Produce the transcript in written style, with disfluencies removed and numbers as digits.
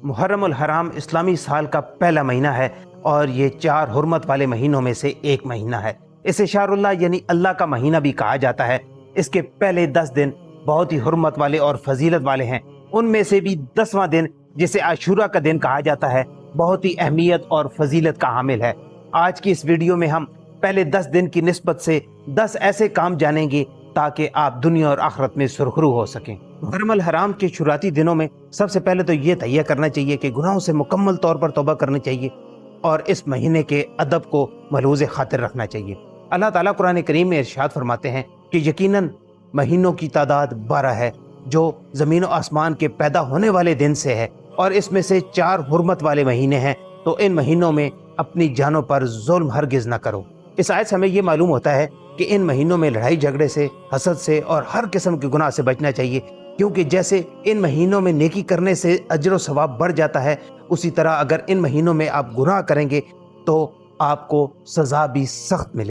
محرم الحرام اسلامی سال کا پہلا مہینہ ہے اور یہ 4 حرمت والے مہینوں میں سے ایک مہینہ ہے۔ اسے شہر اللہ یعنی اللہ کا مہینہ بھی کہا جاتا ہے۔ اس کے پہلے 10 دن بہت ہی حرمت والے اور فضیلت والے ہیں۔ ان میں سے بھی 10واں دن جسے عاشورہ کا دن کہا جاتا ہے بہت ہی اہمیت اور فضیلت کا حامل ہے۔ آج کی اس ویڈیو میں ہم پہلے 10 دن کی نسبت سے 10 ایسے کام جانیں گے تاکہ آپ دنیا اور آخرت میں سرخرو ہو سکیں۔ محرم الحرام کے شروعاتی دنوں میں سب سے پہلے تو یہ تہیہ کرنا چاہیے کہ گناہوں سے مکمل طور پر توبہ کرنی چاہیے اور اس مہینے کے ادب کو ملحوظ خاطر رکھنا چاہیے۔ اللہ تعالیٰ قرآن کریم میں ارشاد فرماتے ہیں کہ یقیناً مہینوں کی تعداد 12 ہے جو زمین و آسمان کے پیدا ہونے والے دن سے ہے، اور اس میں سے 4 حرمت والے مہینے ہیں، تو ان مہینوں میں اپنی جانوں پر ظلم ہرگز نہ کرو۔ اس آیت سے ہمیں یہ معلوم ہوتا ہے کہ ان مہینوں میں لڑائی جھگڑے سے، حسد سے اور ہر قسم کے گناہ سے بچنا چاہیے، کیونکہ جیسے ان مہینوں میں نیکی کرنے سے اجر و ثواب بڑھ جاتا ہے، اسی طرح اگر ان مہینوں میں آپ گناہ کریں گے تو آپ کو سزا بھی سخت ملے۔